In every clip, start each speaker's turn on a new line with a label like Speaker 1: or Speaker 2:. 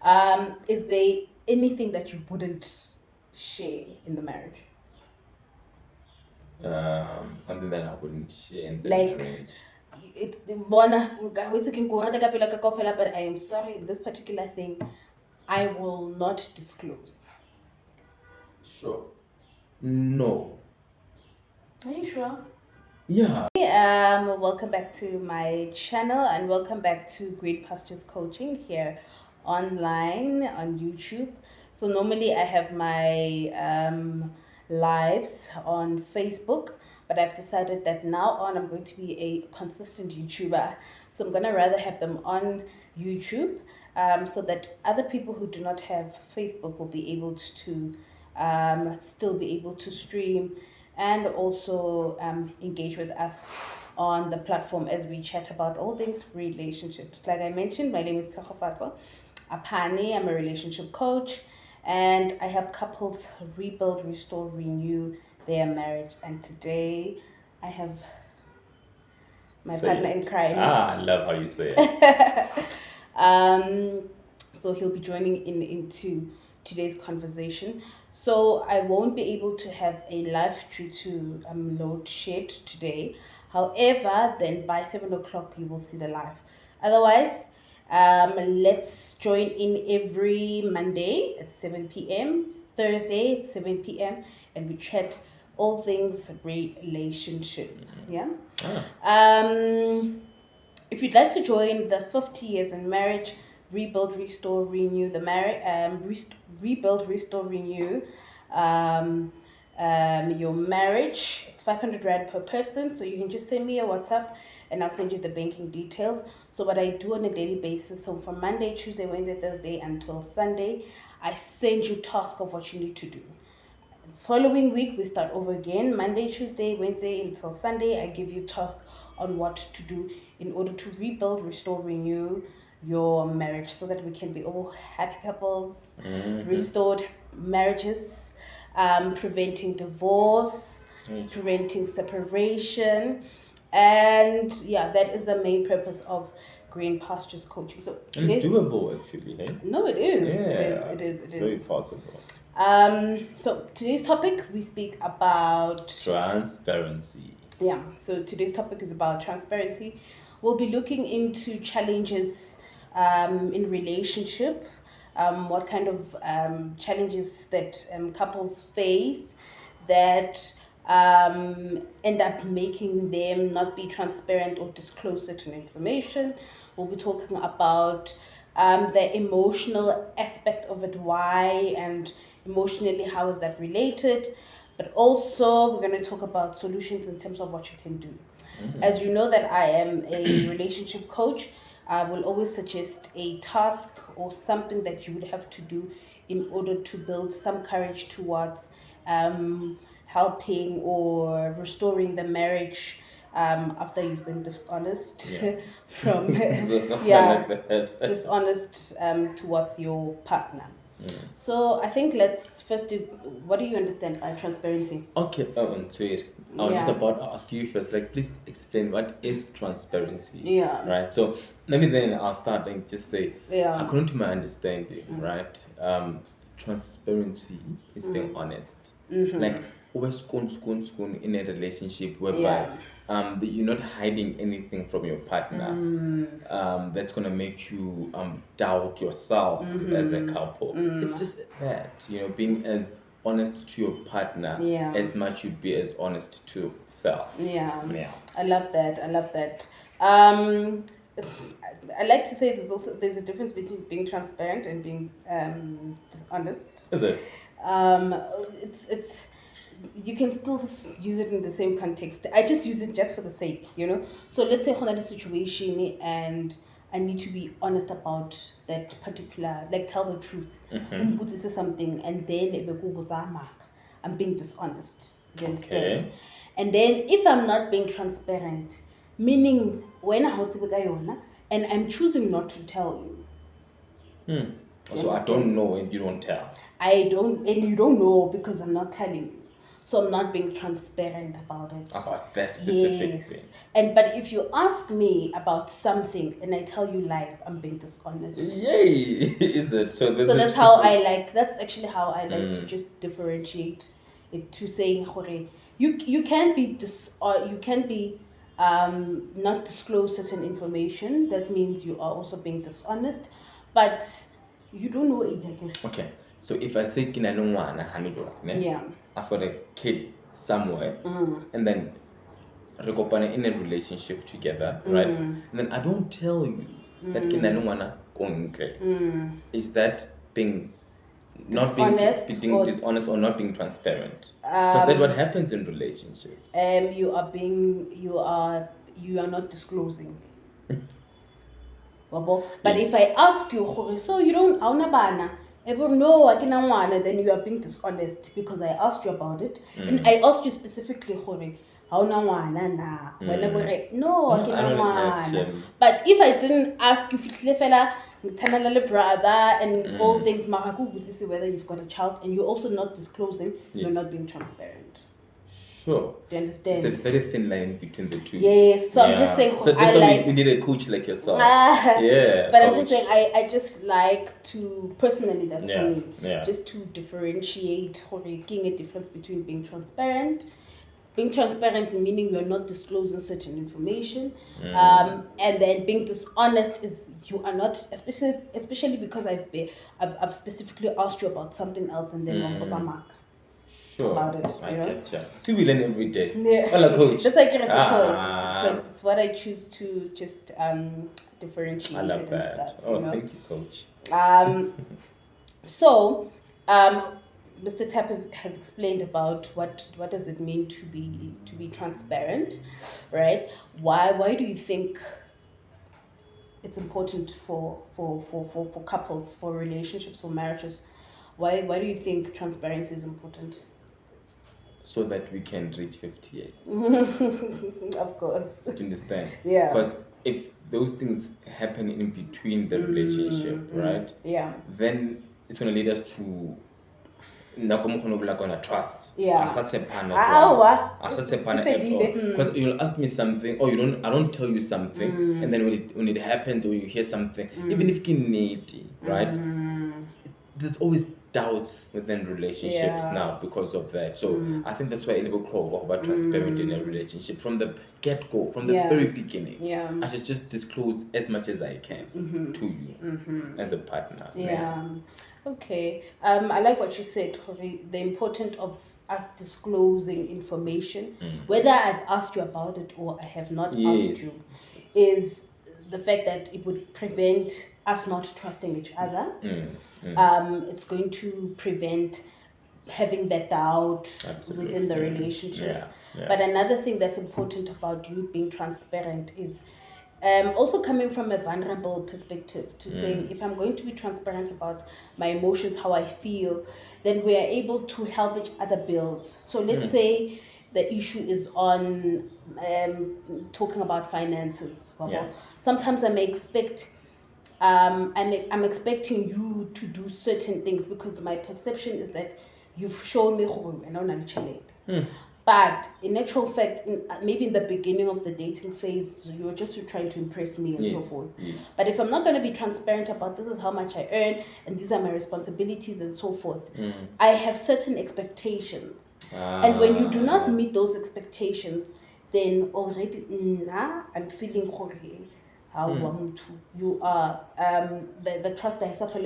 Speaker 1: Is there anything that you wouldn't share in the marriage?
Speaker 2: Something that I wouldn't share in the
Speaker 1: Like,
Speaker 2: marriage.
Speaker 1: but I am sorry, this particular thing I will not disclose.
Speaker 2: Sure. No.
Speaker 1: Are you sure?
Speaker 2: Yeah.
Speaker 1: Welcome back to my channel and welcome back to Green Pastures Coaching here online on YouTube. So normally I have my lives on Facebook, but I've decided that now on I'm going to be a consistent YouTuber. So I'm gonna rather have them on YouTube, so that other people who do not have Facebook will be able to still be able to stream and also engage with us on the platform as we chat about all things relationships. Like I mentioned, my name is Tsehofatso Apani. I'm a relationship coach and I help couples rebuild, restore, renew their marriage. And today I have my
Speaker 2: Say
Speaker 1: partner
Speaker 2: it.
Speaker 1: in crime.
Speaker 2: I love how you say it.
Speaker 1: um, so he'll be joining into today's conversation. So I won't be able to have a live due to load shed today. However, then by 7 o'clock you will see the live. Otherwise, let's join in every Monday at 7 p.m., Thursday at 7 p.m., and we chat all things relationship. Yeah. Um, if you'd like to join the 50 years in marriage, rebuild, restore, renew the marriage, rebuild, restore, renew your marriage. It's 500 Rand per person. So you can just send me a WhatsApp and I'll send you the banking details. So what I do on a daily basis, so from Monday, Tuesday, Wednesday, Thursday until Sunday, I send you task of what you need to do. Following week we start over again, Monday, Tuesday, Wednesday until Sunday. I give you task on what to do in order to rebuild, restore, renew your marriage so that we can be all happy couples, restored marriages, preventing divorce, preventing separation. And yeah, that is the main purpose of Green Pastures Coaching. So
Speaker 2: And it's
Speaker 1: today's
Speaker 2: doable actually, hey?
Speaker 1: no, it is.
Speaker 2: Yeah,
Speaker 1: It
Speaker 2: it's very
Speaker 1: is.
Speaker 2: possible.
Speaker 1: So today's topic we speak about
Speaker 2: Transparency.
Speaker 1: yeah. So today's topic is about transparency. We'll be looking into challenges in relationship, what kind of challenges that couples face that end up making them not be transparent or disclose certain information. We'll be talking about the emotional aspect of it, why and emotionally how is that related. But also we're going to talk about solutions in terms of what you can do. As you know that I am a relationship coach, I will always suggest a task or something that you would have to do in order to build some courage towards helping or restoring the marriage after you've been dishonest from yeah dishonest towards your partner. So I think let's first do. What do you understand by transparency?
Speaker 2: Okay, sweet. I was just about to ask you first, like, please explain what is transparency.
Speaker 1: Yeah.
Speaker 2: Right. So maybe then I'll start and just say,
Speaker 1: Yeah.
Speaker 2: according to my understanding, right, transparency is being honest. Like always schoon in a relationship whereby you're not hiding anything from your partner. That's gonna make you doubt yourselves as a couple. It's just that, being as honest to your partner as much you'd be as honest to self.
Speaker 1: Yeah.
Speaker 2: Yeah.
Speaker 1: I love that. I like to say there's a difference between being transparent and being honest.
Speaker 2: Is it?
Speaker 1: It's you can still use it in the same context. I just use it just for the sake, So let's say I'm in a situation and I need to be honest about that particular, like tell the truth. This is something, and then I'm being dishonest. Do you understand?
Speaker 2: Okay.
Speaker 1: And then if I'm not being transparent, meaning when I hold and I'm choosing not to tell you.
Speaker 2: So I don't know and you don't tell.
Speaker 1: I don't, and you don't know because I'm not telling you. so I'm not being transparent about it.
Speaker 2: About that specific
Speaker 1: Yes.
Speaker 2: thing.
Speaker 1: But if you ask me about something and I tell you lies, I'm being dishonest.
Speaker 2: Yay! Is it? So
Speaker 1: that's how that's actually how I like to just differentiate it, to saying you can be you can be not disclose certain information. That means you are also being dishonest, but you don't know exactly.
Speaker 2: Okay, so if I say kina ngwana hanujwa,
Speaker 1: Yeah.
Speaker 2: I've got a kid somewhere, and then re kopane in a relationship together, right? And then I don't tell you that kina ngwana kontle. Is that being not being dishonest or not being transparent? Because that's what happens in relationships.
Speaker 1: You are not disclosing. But if I ask you, so you don't bana, no, I can then you are being dishonest because I asked you about it, and I asked you specifically, no, I can. But if I didn't ask you, brother, and all things, whether you've got a child, and you're also not disclosing, you're not being transparent.
Speaker 2: Sure.
Speaker 1: Do you understand?
Speaker 2: It's a very thin line between the two.
Speaker 1: Yes. So I'm just saying,
Speaker 2: so that's why we need a coach like yourself. Yeah.
Speaker 1: But I'm just saying, I just like to, personally, that's for me, just to differentiate, making a difference between being transparent. Being transparent meaning you're not disclosing certain information, and then being dishonest is you are not, especially because I've specifically asked you about something else and then mark. Sure. About it.
Speaker 2: I get you. See, we learn every day.
Speaker 1: Yeah.
Speaker 2: Well, coach.
Speaker 1: That's like it's a choice. It's what I choose to just differentiate.
Speaker 2: I love
Speaker 1: it
Speaker 2: that.
Speaker 1: and stuff.
Speaker 2: Thank you, coach.
Speaker 1: So, Mr. Tapp has explained about what does it mean to be transparent, right? Why do you think it's important for couples, for relationships, for marriages? Why do you think transparency is important?
Speaker 2: So that we can reach 50 years.
Speaker 1: Of course.
Speaker 2: Do you understand?
Speaker 1: Yeah.
Speaker 2: Because if those things happen in between the relationship, right?
Speaker 1: Yeah.
Speaker 2: Then it's going to lead us to trust.
Speaker 1: Yeah.
Speaker 2: Because you'll ask me something, or I don't tell you something, and then when it happens or you hear something, even if it's right? There's always doubts within relationships now because of that. So I think that's why a little talk about transparent in a relationship from the get-go, from the very beginning. Yeah. I should just disclose as much as I can to you as a partner.
Speaker 1: Yeah. Okay. I like what you said, the importance of us disclosing information, whether I've asked you about it or I have not asked you, is the fact that it would prevent us not trusting each other. It's going to prevent having that doubt within the relationship. But another thing that's important about you being transparent is also coming from a vulnerable perspective, to saying, if I'm going to be transparent about my emotions, how I feel, then we are able to help each other build. So let's say the issue is on talking about finances. Sometimes I may expect I'm expecting you to do certain things because my perception is that you've shown me but in actual fact, maybe in the beginning of the dating phase, you're just trying to impress me and so forth. But if I'm not going to be transparent about this is how much I earn and these are my responsibilities and so forth, I have certain expectations. And when you do not meet those expectations, then already I'm feeling you are the trust I suffer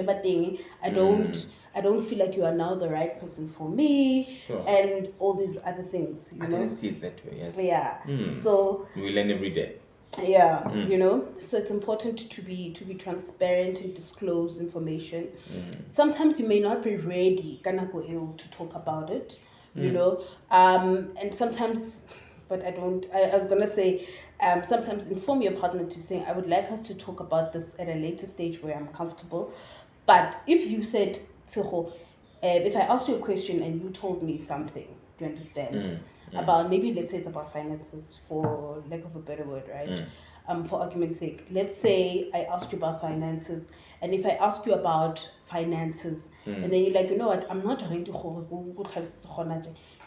Speaker 1: I don't feel like you are now the right person for me, and all these other things.
Speaker 2: I didn't see it that way. Yes.
Speaker 1: Yeah. So
Speaker 2: we learn every day.
Speaker 1: Yeah. So it's important to be transparent and disclose information. Sometimes you may not be ready to talk about it, and sometimes. But I was going to say, sometimes inform your partner to say, I would like us to talk about this at a later stage where I'm comfortable. But if you said, if I asked you a question and you told me something, do you understand? About, maybe let's say it's about finances, for lack of a better word, right? for argument's sake, let's say I asked you about finances, and if I ask you about finances, and then you're like, you know what, I'm not ready to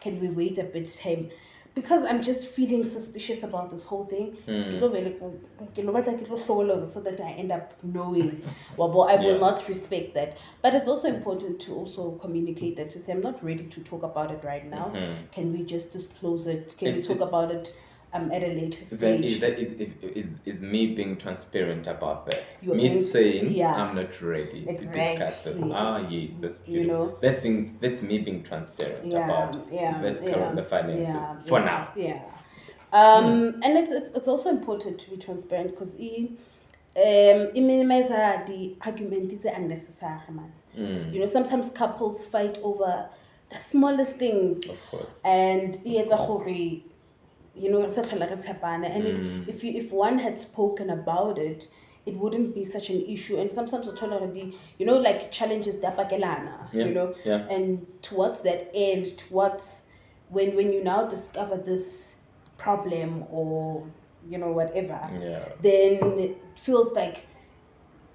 Speaker 1: can we wait a bit time? Because I'm just feeling suspicious about this whole thing. So that I end up knowing. Well, I will not respect that. But it's also important to also communicate that, to say, I'm not ready to talk about it right now. Can we just disclose it? Can we talk about it at a later stage?
Speaker 2: Then is me being transparent about that. Me saying I'm not ready to discuss it. Yes, that's beautiful. That's me being transparent about the finances for now.
Speaker 1: Yeah. And it's also important to be transparent, because it minimizes the argument is unnecessary, man. You know, sometimes couples fight over the smallest things.
Speaker 2: Of course.
Speaker 1: And it's a hurry. You know, and if one had spoken about it, it wouldn't be such an issue. And sometimes already, you know, like challenges you know, and towards that end, towards when you now discover this problem, or you know, whatever, then it feels like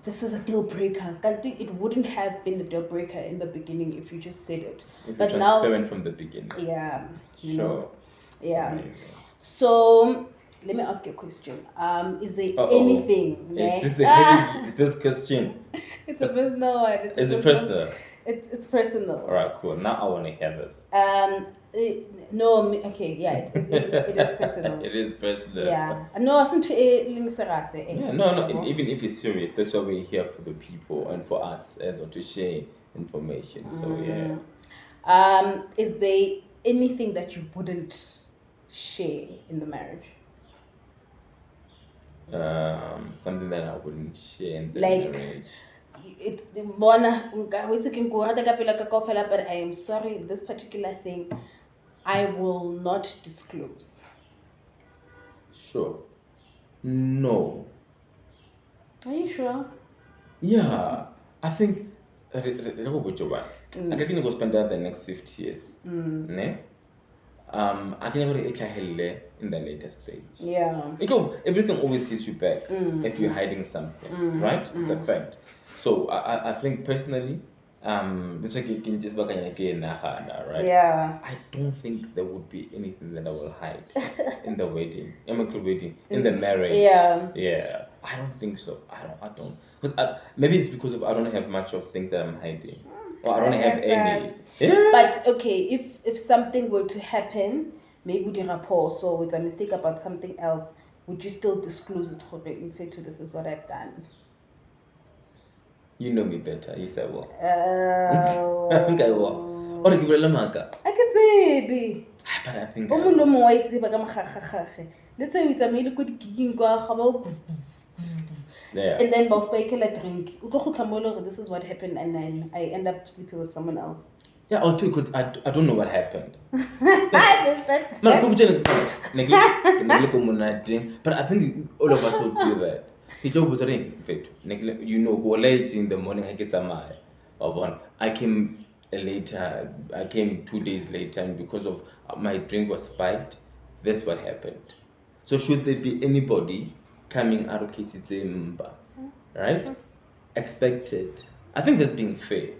Speaker 1: this is a deal breaker. It wouldn't have been a deal breaker in the beginning if you just said it.
Speaker 2: But now, transparent from the beginning.
Speaker 1: Yeah.
Speaker 2: Sure. Know,
Speaker 1: yeah. Amazing. So let me ask you a question. Is there anything?
Speaker 2: This question.
Speaker 1: It's a personal one.
Speaker 2: Is it personal?
Speaker 1: It's personal.
Speaker 2: All right, cool. Now I want to hear this.
Speaker 1: No, okay, yeah, it is personal.
Speaker 2: It is personal.
Speaker 1: Yeah. No, I wasn't
Speaker 2: no. Even if it's serious, that's why we're here, for the people and for us as well, to share information. So yeah.
Speaker 1: Is there anything that you wouldn't share in the marriage?
Speaker 2: Something that I wouldn't share in the marriage.
Speaker 1: But I am sorry, this particular thing I will not disclose.
Speaker 2: Sure. No.
Speaker 1: Are you sure?
Speaker 2: Yeah. I think I can go spend the next 50 years. Ne? I can go in the later stage.
Speaker 1: Yeah.
Speaker 2: Everything always hits you back if you're hiding something, right? It's a fact. So I think personally, right?
Speaker 1: Yeah.
Speaker 2: I don't think there would be anything that I will hide in the wedding. In the marriage.
Speaker 1: Yeah.
Speaker 2: Yeah. I don't think so. I don't. Because maybe it's because I don't have much of things that I'm hiding. Or I don't have any.
Speaker 1: Yeah. But okay, if something were to happen, maybe the rapport, so with a mistake about something else, would you still disclose it? In fact, this is what I've done.
Speaker 2: You know me better. Yes, I will. I think I will. Or give a
Speaker 1: I can say,
Speaker 2: but I think.
Speaker 1: Let's say with a meal could and then boss a drink. This is what happened, and then I end up sleeping with someone else.
Speaker 2: Yeah, or two, because I don't know what happened. But I think all of us would do that. You know, go late in the morning, I get some I came later, I came 2 days later, and because of my drink was spiked, that's what happened. So should there be anybody coming out of Kitsimba, right? Expected. I think that's being fair.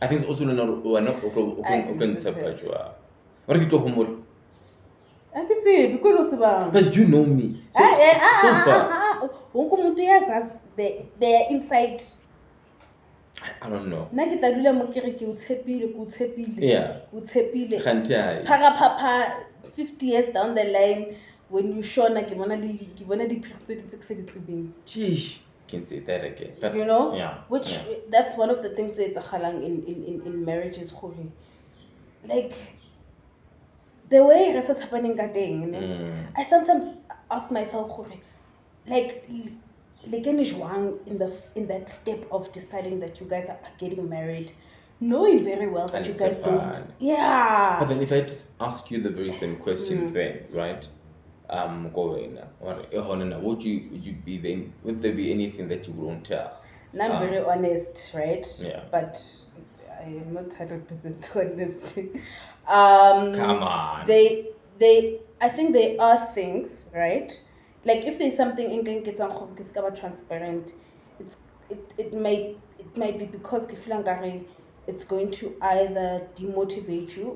Speaker 2: I think it's also not open separate. What are you talking?
Speaker 1: I can see because it's
Speaker 2: but you know me. So far.
Speaker 1: They're inside.
Speaker 2: I don't know.
Speaker 1: Yeah. Papa 50 years down the line, when you show na
Speaker 2: Sheesh. Can say that again. But,
Speaker 1: you know?
Speaker 2: Yeah.
Speaker 1: That's one of the things that's in marriages. Like the way it's happening I sometimes ask myself, like in that step of deciding that you guys are getting married, knowing very well that you guys don't. Yeah.
Speaker 2: But then if I just ask you the very same question then, right? Would there be anything that you won't tell?
Speaker 1: I'm very honest, right?
Speaker 2: Yeah.
Speaker 1: But I am not 100% honest.
Speaker 2: Come on.
Speaker 1: I think there are things, right, like if there's something in gets transparent, it might be because ke feel nkare it's going to either demotivate you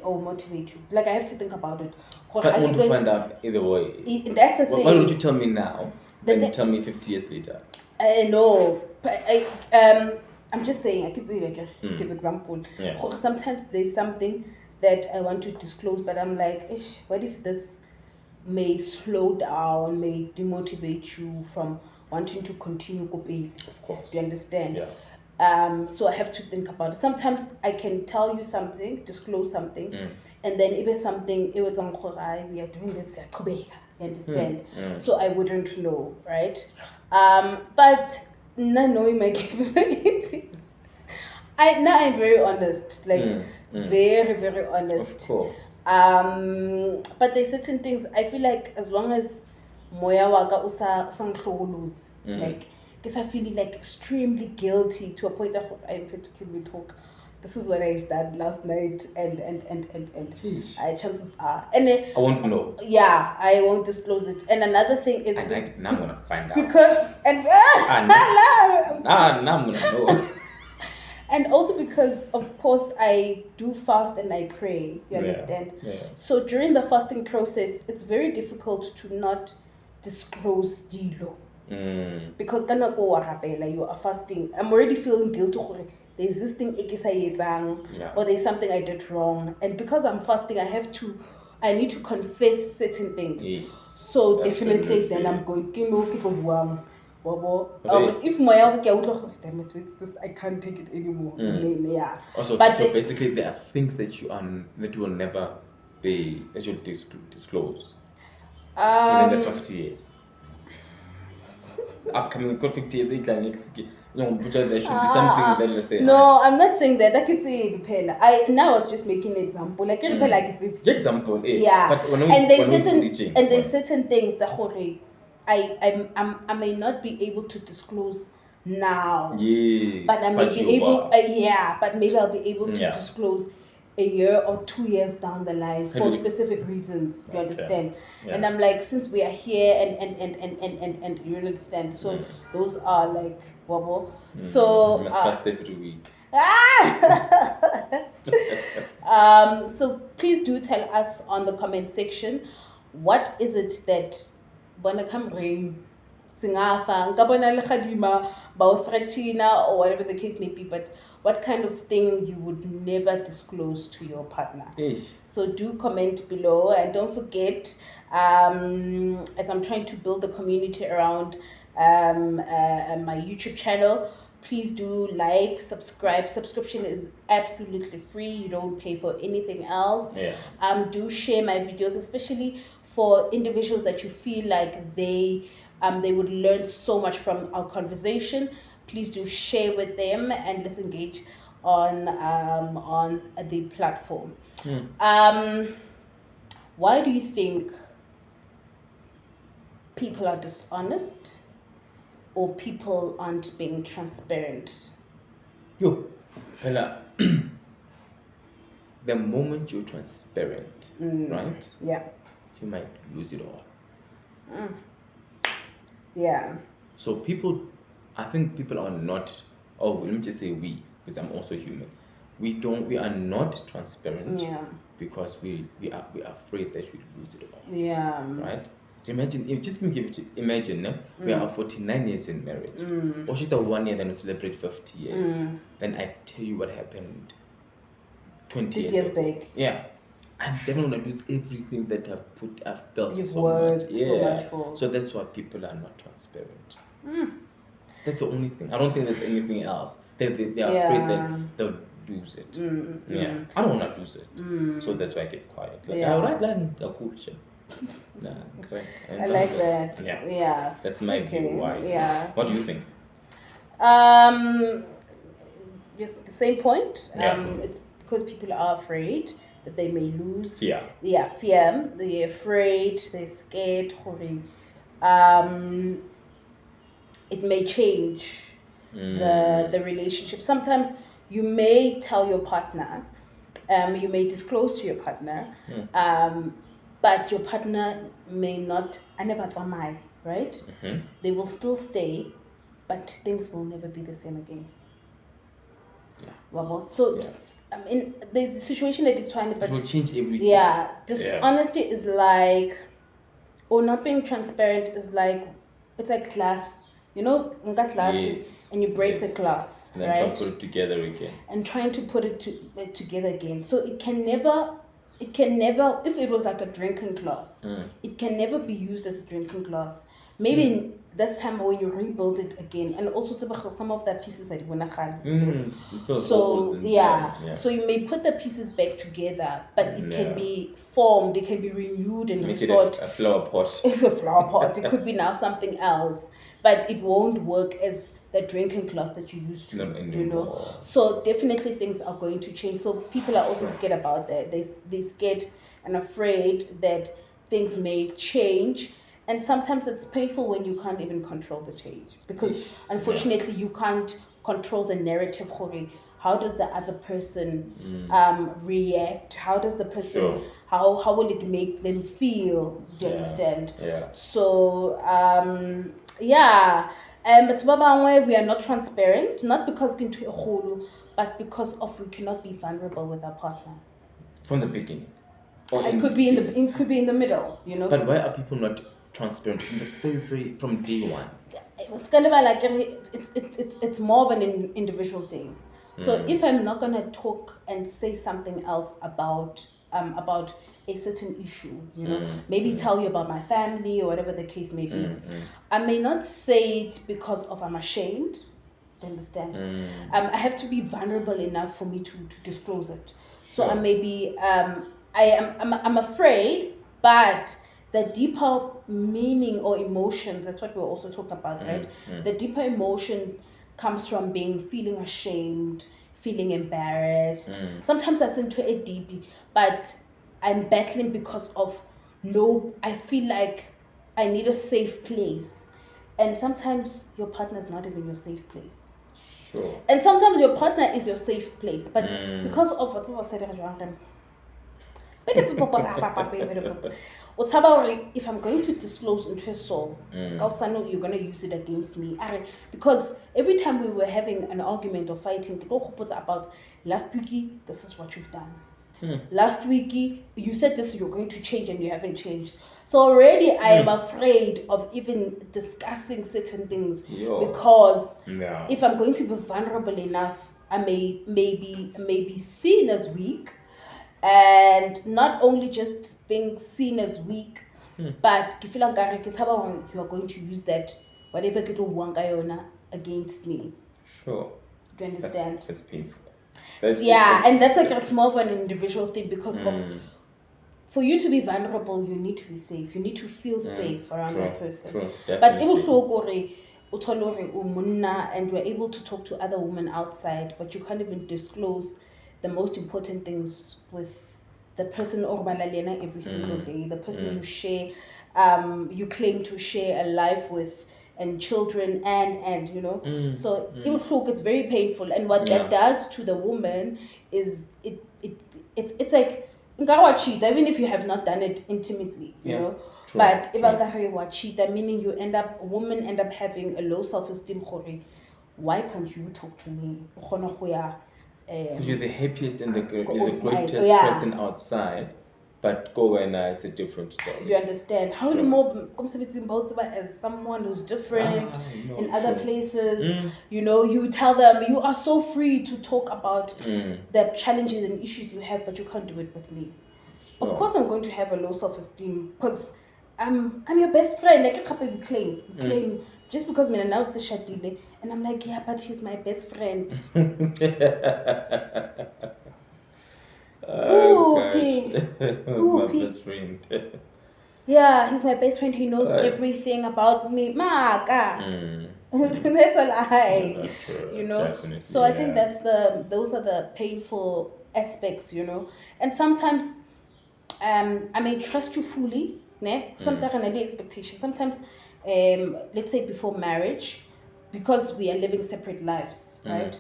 Speaker 1: or motivate you. Like I have to think about it.
Speaker 2: But I want to find out either way.
Speaker 1: That's the thing.
Speaker 2: Why don't you tell me now? Then tell me 50 years later.
Speaker 1: I know, but I'm just saying. I could say like a kid's example.
Speaker 2: Yeah.
Speaker 1: Sometimes there's something that I want to disclose, but I'm like, what if this may slow down, may demotivate you from wanting to continue coping?
Speaker 2: Of course.
Speaker 1: Do you understand?
Speaker 2: Yeah.
Speaker 1: So I have to think about it. Sometimes I can tell you something, disclose something, and then if it's something, we are doing this, you understand? So I wouldn't know, right? But not knowing my capabilities, I'm very honest, like very, very honest.
Speaker 2: Of course.
Speaker 1: But there's certain things I feel like as long as moya waka lose, like because I feel like extremely guilty to a point that I'm fit to kill me talk. This is what I've done last night, and chances are, and
Speaker 2: I won't know.
Speaker 1: Yeah, I won't disclose it. And another thing is,
Speaker 2: now I'm gonna find out
Speaker 1: because
Speaker 2: now I'm gonna know.
Speaker 1: And also because, of course, I do fast and I pray. You understand?
Speaker 2: Yeah.
Speaker 1: So during the fasting process, it's very difficult to not disclose dilo. Because you are fasting. I'm already feeling guilty. There's this thing or there's something I did wrong. And because I'm fasting, I need to confess certain things.
Speaker 2: Yes.
Speaker 1: So definitely then I'm going if my damn it, this I can't take it anymore. Yeah.
Speaker 2: Also, but so basically there are things that you will never be that you'll disclose within the 50 years. Upcoming 50 years, there should be something that we say.
Speaker 1: No, I'm not saying that. I could say I was just making an example. Like
Speaker 2: example,
Speaker 1: yeah.
Speaker 2: But
Speaker 1: there's certain things that I may not be able to disclose now.
Speaker 2: Yes.
Speaker 1: But I may be able. But maybe I'll be able to disclose a year or 2 years down the line for specific reasons. You understand? Yeah. And I'm like, since we are here and you understand. So those are like wobble. So
Speaker 2: you must fast every week.
Speaker 1: So please do tell us on the comment section, what is it that when come rain singafa ngabona le khadima ba threatina or whatever the case may be, but what kind of thing you would never disclose to your partner? So do comment below, and don't forget, as I'm trying to build a community around my YouTube channel, please do like, subscribe. Subscription is absolutely free. You don't pay for anything else. Do share my videos, especially for individuals that you feel like they would learn so much from our conversation. Please do share with them and let's engage on the platform. Why do you think people are dishonest or people aren't being transparent?
Speaker 2: Pella, the moment you're transparent, right?
Speaker 1: Yeah.
Speaker 2: You might lose it all.
Speaker 1: Yeah.
Speaker 2: So I think people are not, let me just say we, because I'm also human. We are not transparent because we are afraid that we lose it all.
Speaker 1: Yeah.
Speaker 2: Right? Imagine, we are 49 years in marriage. Or just 1 year, then we celebrate 50 years. Then I tell you what happened 20 years
Speaker 1: back.
Speaker 2: Yeah. I'm definitely gonna lose everything that I've built.
Speaker 1: You've worked so much for.
Speaker 2: So that's why people are not transparent. That's the only thing. I don't think there's anything else. They are afraid that they'll lose it. I don't wanna lose it. So that's why I keep quiet. I write like a cool shit.
Speaker 1: I like that. Yeah.
Speaker 2: That's my view. Why?
Speaker 1: Yeah.
Speaker 2: What do you think?
Speaker 1: Just the same point. It's because people are afraid that they may lose.
Speaker 2: Fear.
Speaker 1: They're afraid. They're scared. It may change the relationship. Sometimes you may tell your partner, you may disclose to your partner, but your partner may not, I never tsamai, right? They will still stay, but things will never be the same again. So I mean, there's a situation that it's trying, but
Speaker 2: it will change everything.
Speaker 1: Yeah, dishonesty is like, or not being transparent is like, it's like glass. You know, glass, and you break the glass,
Speaker 2: and then
Speaker 1: right?
Speaker 2: try to put it together again.
Speaker 1: And trying to put it together again. So it can never, if it was like a drinking glass, it can never be used as a drinking glass. Maybe this time when you rebuild it again, and also some of the pieces that so you may put the pieces back together, but it can be formed, it can be renewed and
Speaker 2: make
Speaker 1: restored.
Speaker 2: it a flower pot.
Speaker 1: A flower pot. It could be now something else, but it won't work as the drinking glass that you used to.
Speaker 2: Not anymore.
Speaker 1: So definitely things are going to change. So people are also scared about that. They're scared and afraid that things may change. And sometimes it's painful when you can't even control the change, because unfortunately you can't control the narrative. How does the other person react? How does the person, how will it make them feel? Do you understand? So but we are not transparent, not because but because of we cannot be vulnerable with our partner
Speaker 2: from the beginning.
Speaker 1: It could be in the middle,
Speaker 2: But why are people not transparent from day one?
Speaker 1: It's kind of like it's more of an individual thing. So if I'm not gonna talk and say something else about a certain issue, maybe tell you about my family or whatever the case may be, I may not say it because of I'm ashamed. Understand? I have to be vulnerable enough for me to disclose it. So I may be I'm afraid, but the deeper meaning or emotions, that's what we're also talking about, right? The deeper emotion comes from feeling ashamed, feeling embarrassed. Sometimes that's into it deeply, but I'm battling because of I feel like I need a safe place. And sometimes your partner is not even your safe place.
Speaker 2: Sure.
Speaker 1: And sometimes your partner is your safe place, but because of what I said, if I'm going to disclose into a soul, you're going to use it against me. Because every time we were having an argument or fighting, about last week, this is what you've done. Last week, you said this, you're going to change, and you haven't changed. So already I am afraid of even discussing certain things, because if I'm going to be vulnerable enough, I may be seen as weak. And not only just being seen as weak, but you are going to use that whatever against me.
Speaker 2: Sure.
Speaker 1: Do you understand?
Speaker 2: That's painful.
Speaker 1: And that's like it's more of an individual thing, because for you to be vulnerable, you need to be safe. You need to feel safe around that person. But and we're able to talk to other women outside, but you can't even disclose the most important things with the person every single day, the person you share, you claim to share a life with, and children, and so it's very painful. And what that does to the woman is it's like cheat, even if you have not done it intimately, but if cheat, meaning women end up having a low self-esteem. Why can't you talk to me?
Speaker 2: Because you're the happiest and the greatest person outside, but go and it's a different story.
Speaker 1: You understand? How do more as someone who's different in other places? You tell them you are so free to talk about the challenges and issues you have, but you can't do it with me. Sure. Of course, I'm going to have a low self-esteem, because I'm your best friend. Like, I can't claim just because I'm now shadile, and I'm like, yeah, but he's my best friend.
Speaker 2: My best friend.
Speaker 1: Yeah, he's my best friend. He knows everything about me. Maka. That's a lie.
Speaker 2: Definitely,
Speaker 1: so I think those are the painful aspects, and sometimes I may trust you fully, sometimes an early expectation. Sometimes let's say before marriage, because we are living separate lives, right?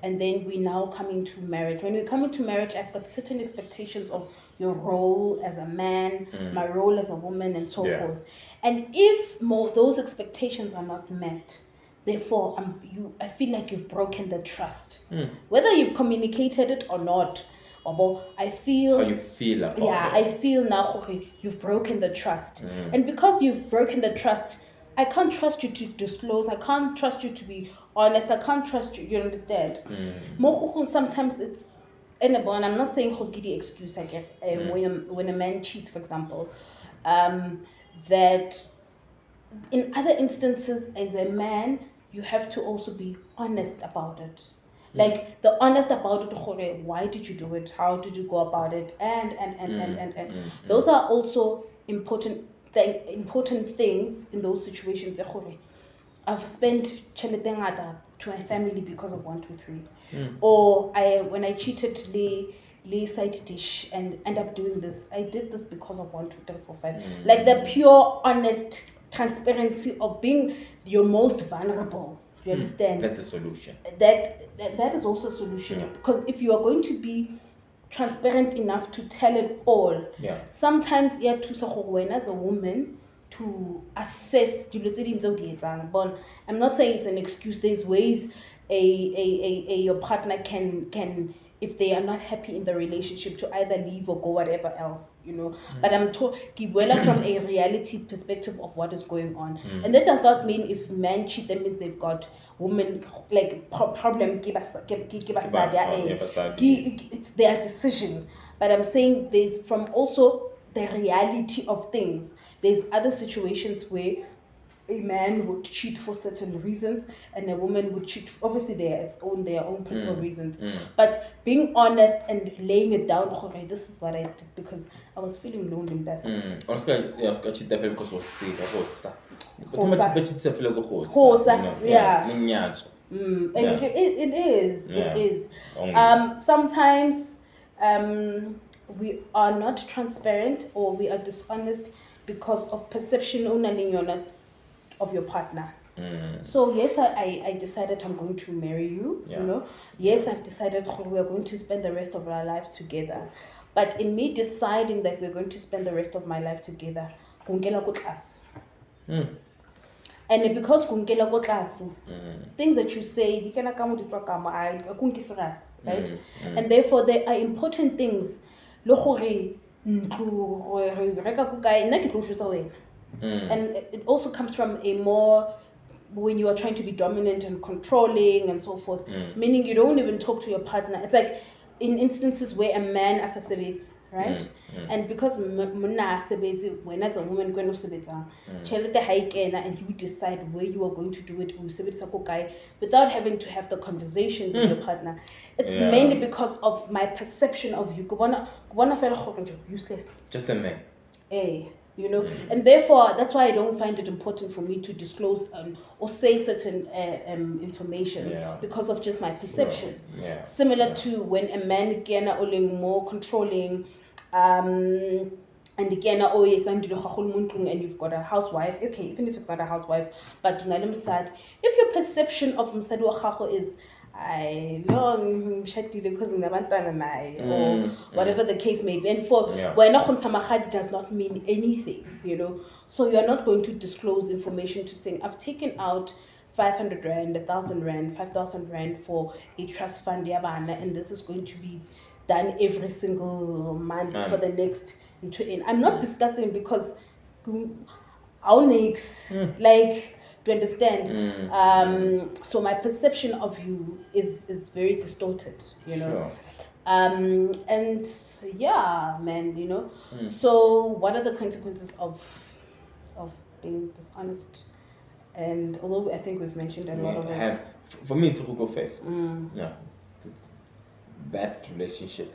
Speaker 1: And then we now coming to marriage. When we come into marriage, I've got certain expectations of your role as a man, my role as a woman, and so forth. And if those expectations are not met, therefore I feel like you've broken the trust. Whether you've communicated it or not, I feel...
Speaker 2: That's how you feel about it.
Speaker 1: I feel now, okay, you've broken the trust. And because you've broken the trust, I can't trust you to disclose. I can't trust you to be honest. I can't trust you. You understand? Sometimes it's... And I'm not saying the excuse, I get, when a man cheats, for example, that in other instances, as a man, you have to also be honest about it. Like the honest about it, why did you do it? How did you go about it? And those are also important things in those situations. I've spent to my family because of 1, 2, 3. Or when I cheated Lee side dish and end up doing this, I did this because of 1, 2, 3, 4, 5. Like the pure, honest transparency of being your most vulnerable. You understand?
Speaker 2: That's a solution.
Speaker 1: That is also a solution. Because if you are going to be transparent enough to tell it all, sometimes as a woman to assess. But I'm not saying it's an excuse. There's ways your partner can, if they are not happy in the relationship, to either leave or go whatever else, But I'm talking from a reality perspective of what is going on. And that does not mean if men cheat, that means they've got women like problem. It's their decision. But I'm saying there's from also the reality of things. There's other situations where a man would cheat for certain reasons and a woman would cheat, obviously their own personal reasons, but being honest and laying it down, okay, this is what I did because I was feeling lonely. That's
Speaker 2: honestly, I cheated because I was sick. I was sad.
Speaker 1: It is. Sometimes we are not transparent or we are dishonest because of perception of your partner. So yes, I decided I'm going to marry you. Yes, I've decided we are going to spend the rest of our lives together. But in me deciding that we're going to spend the rest of my life together, class. And because class, things that you say, you cannot come with right? And therefore there are important things. And it also comes from a more, when you are trying to be dominant and controlling and so forth, meaning you don't even talk to your partner. It's like in instances where a man assassinates, right? And because when as a woman and you decide where you are going to do it without having to have the conversation with your partner. It's mainly because of my perception of you. Useless.
Speaker 2: Just a man.
Speaker 1: And therefore that's why I don't find it important for me to disclose or say certain information because of just my perception. Similar to when a man again are more controlling, and again and you've got a housewife, okay, even if it's not a housewife, but if your perception of msadi is I long because or whatever the case may be, and for does not mean anything, so you're not going to disclose information to say I've taken out 500 rand, 1,000 rand, 5,000 rand for a trust fund, and this is going to be done every single month for the next. I'm not discussing because our next to understand. So my perception of you is very distorted,
Speaker 2: Sure.
Speaker 1: And man, so what are the consequences of being dishonest? And although I think we've mentioned a lot of it,
Speaker 2: for me it's fail. It's that relationship.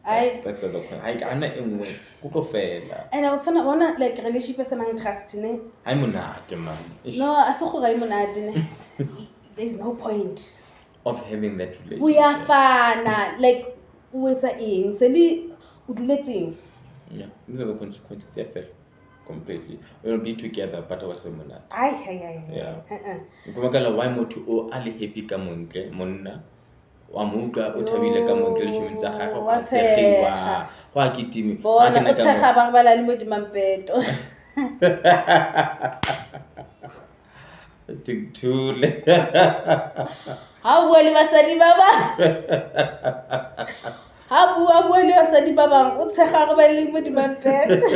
Speaker 2: That's the point. I'm not in way.
Speaker 1: And I was wanna like relationship and trust,
Speaker 2: I'm not man.
Speaker 1: No, there's no point
Speaker 2: Of having that relationship.
Speaker 1: We are fine, like what's a ing, silly udulating.
Speaker 2: These are the consequences. completely. We'll be together, but I was a monat.
Speaker 1: Yeah.
Speaker 2: Why motho o a le happy ka montle monna wa muka o thabile ka montle le tšhomi tsa gagwe go a tsegiwa go a ketime
Speaker 1: bona o tshega ba bala le mo dimampeto
Speaker 2: Tingthule.
Speaker 1: ha bua le basadi ba bang ha bua le basadi ba bang o tshega go ba le mo dimampeto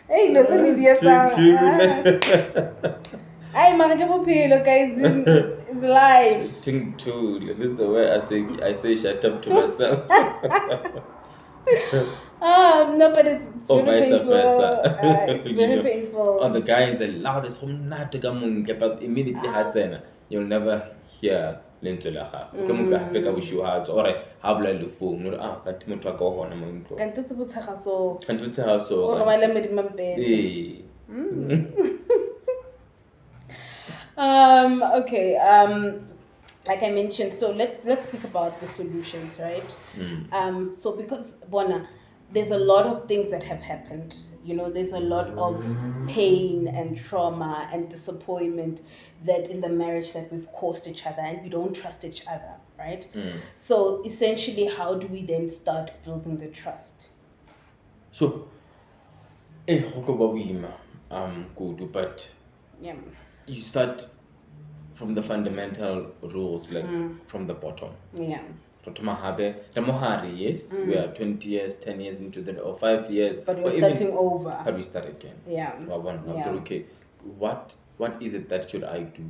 Speaker 1: hey lo tse di etsang ay mara ke bophelo guys, it's life.
Speaker 2: Tingthule. This is the way I say shut up to myself.
Speaker 1: No, but it's
Speaker 2: Or
Speaker 1: very
Speaker 2: vice
Speaker 1: painful.
Speaker 2: versa.
Speaker 1: It's very painful.
Speaker 2: Or the guy is the loudest, but immediately you'll never hear lentswe la gagwe ke motho gape ka boshiwhatso ore ha bola le phone ore ka motho a ka gona mo ntlo
Speaker 1: ka ntse botshega so
Speaker 2: ka ntse so
Speaker 1: o robale mo dimampeto okay, like I mentioned, so let's speak about the solutions, right? So because Bona, there's a lot of things that have happened. There's a lot of pain and trauma and disappointment that in the marriage that we've caused each other, and we don't trust each other, right? So essentially, how do we then start building the trust?
Speaker 2: So, good, but
Speaker 1: yeah,
Speaker 2: you start from the fundamental rules, like from the bottom.
Speaker 1: Yeah.
Speaker 2: Yes, we are 20 years, 10 years into or 5 years.
Speaker 1: But we're starting over.
Speaker 2: But we start again.
Speaker 1: Yeah.
Speaker 2: Okay, what is it that should I do?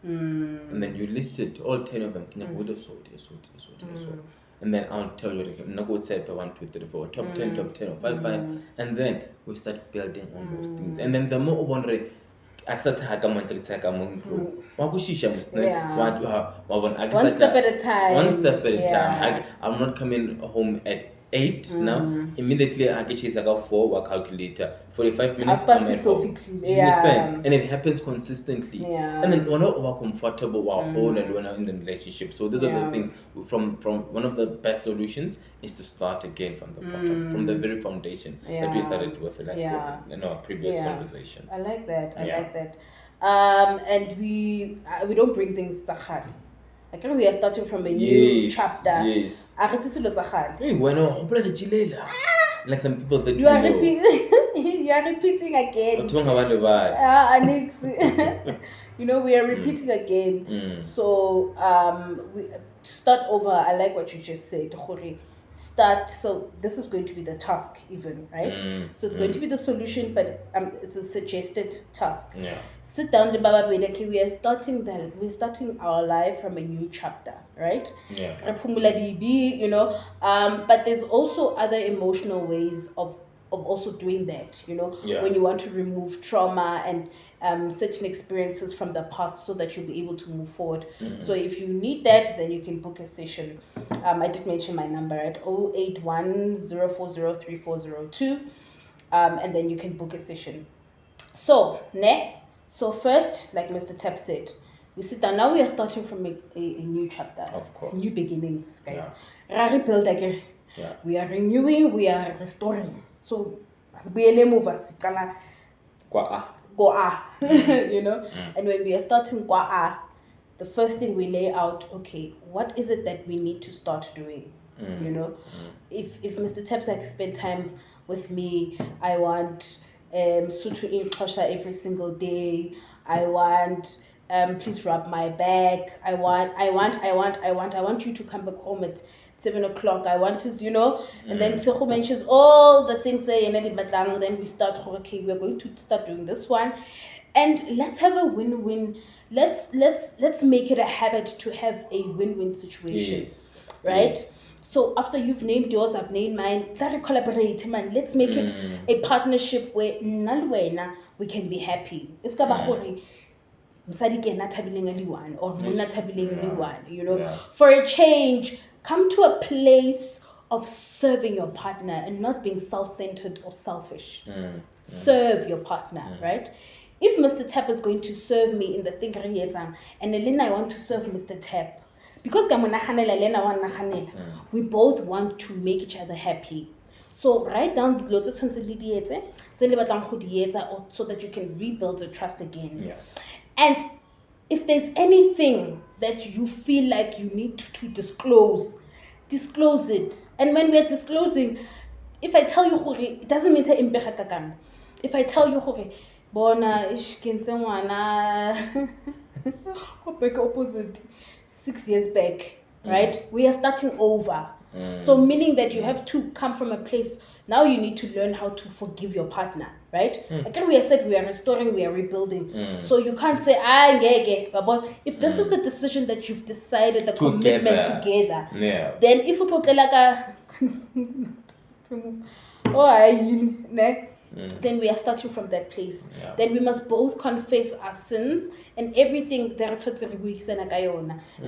Speaker 2: And then you listed all 10 of them. And then I'll tell you, I'm not going to say 1, 2, 3, 4, top 10, top 10, or 5, 5. And then we start building on those things. And then the more one one step at a time. One step at a time. I'm not coming home at 8 now. Immediately I get a 4 work calculator. 45 minutes. I'm at home. You understand? And it happens consistently. And then we're not comfortable whole and we're not in the relationship. So those are the things from one of the best solutions is to start again from the bottom, from the very foundation that we started with in our previous conversations.
Speaker 1: I like that. I like that. And we don't bring things zakhali. Like we are starting from a new chapter.
Speaker 2: Yes. Like some people that
Speaker 1: you are repeating. You are repeating again. We are repeating again. So we to start over. I like what you just said. So this is going to be the task even, right? So it's going to be the solution, but it's a suggested task. Sit down, we are starting our life from a new chapter, right? But there's also other emotional ways of also doing that, when you want to remove trauma and certain experiences from the past so that you'll be able to move forward. So if you need that, then you can book a session. I did mention my number at 081-040-3402, and then you can book a session. So first, like Mr. Tap said, we sit down. Now we are starting from a new chapter.
Speaker 2: Of course.
Speaker 1: It's new beginnings, guys. Rebuild again. We are renewing, we are restoring. So, go and when we are starting the first thing we lay out, okay, what is it that we need to start doing? If Mr. Tepsak spend time with me, I want Sutu in Kosha every single day. I want please rub my back. I want you to come back home at 7 o'clock. I want to, and then Tseho mentions all the things there, and then we start, okay, we're going to start doing this one. And let's have a win-win. Let's make it a habit to have a win-win situation.
Speaker 2: Yes.
Speaker 1: Right?
Speaker 2: Yes.
Speaker 1: So after you've named yours, I've named mine. Let's collaborate, man. Let's make it a partnership where we can be happy. It's for a change, come to a place of serving your partner and not being self-centered or selfish. Serve your partner, right? If Mr. Tap is going to serve me in the thing and Elena I want to serve Mr. Tap, because we both want to make each other happy. So write down dilo tse tshwantseng le di etse, tse le batlang go di etsa, so that you can rebuild the trust again.
Speaker 2: Yeah.
Speaker 1: And if there's anything that you feel like you need to disclose it. And when we're disclosing, if I tell you, it doesn't mean to. If I tell you, bona ish kentse ngwana back opposite 6 years back, right? We are starting over. So meaning that you have to come from a place, now you need to learn how to forgive your partner, right? Again, we have said we are restoring, we are rebuilding. So you can't say, but if this is the decision that you've decided, the commitment together, then if you then we are starting from that place. Then we must both confess our sins and everything, and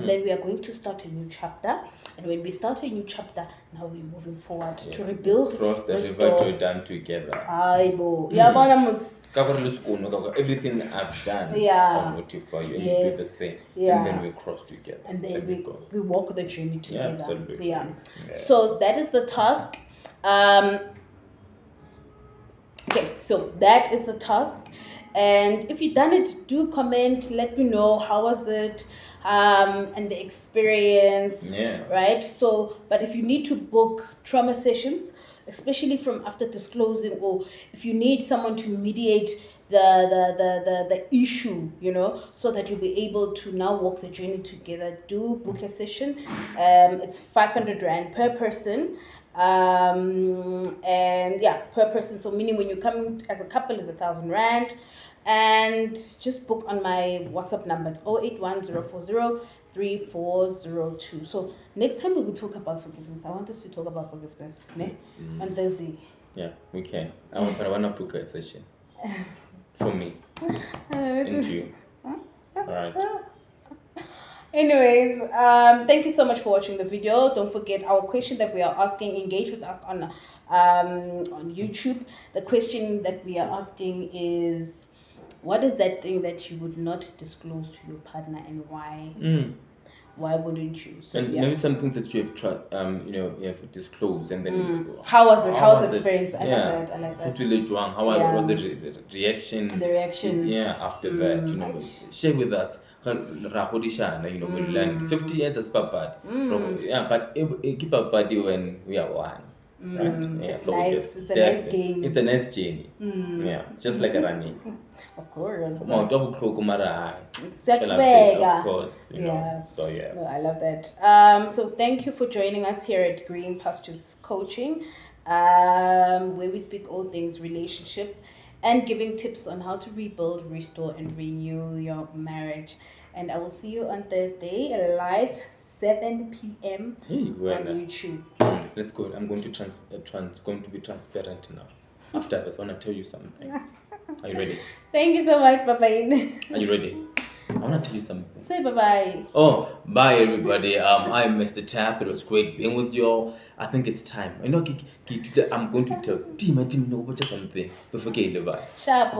Speaker 1: then we are going to start a new chapter. And when we start a new chapter, now we're moving forward to rebuild,
Speaker 2: cross the
Speaker 1: restore.
Speaker 2: river Jordan together. Everything I've done, I'll notify you, and you do the same. And then we cross together.
Speaker 1: And then we walk the journey together.
Speaker 2: Absolutely.
Speaker 1: So that is the task. Okay, so that is the task. And if you've done it, do comment, let me know how was it, and the experience, right? So, but if you need to book trauma sessions, especially from after disclosing, or if you need someone to mediate the issue, so that you'll be able to now walk the journey together, do book a session. It's 500 Rand per person. And per person, so meaning when you come as a couple is 1,000 Rand. And just book on my WhatsApp number. It's 0810403402. So next time we will talk about forgiveness. I want us to talk about forgiveness on Thursday.
Speaker 2: Yeah, we can. I want to book a session for me and you. All right.
Speaker 1: Anyways, thank you so much for watching the video. Don't forget our question that we are asking. Engage with us on YouTube. The question that we are asking is, what is that thing that you would not disclose to your partner, and why? Why wouldn't you? So,
Speaker 2: and maybe some things that you have tried, you have disclosed, and then
Speaker 1: how was it? How was the experience? I like that.
Speaker 2: How was the reaction?
Speaker 1: The reaction.
Speaker 2: After that, share with us. We learn 50 years as papa. But keep a party when we are one. Right?
Speaker 1: It's nice. It's a nice game.
Speaker 2: It's a nice journey. It's just like a running.
Speaker 1: Of course.
Speaker 2: Of course. So
Speaker 1: No, I love that. So thank you for joining us here at Green Pastures Coaching, where we speak all things relationship and giving tips on how to rebuild, restore, and renew your marriage. And I will see you on Thursday live 7 p.m. on YouTube.
Speaker 2: Let's go. I'm going to going to be transparent now. After this, I want to tell you something. Are you ready?
Speaker 1: Thank you so much, Bye-bye.
Speaker 2: Are you ready? I want to tell you something.
Speaker 1: Say bye-bye.
Speaker 2: Oh, bye everybody. I'm Mr. Tap. It was great being with you all. I think it's time. I'm going to tell Team, no, something. But forget it. Bye.
Speaker 1: Sharp.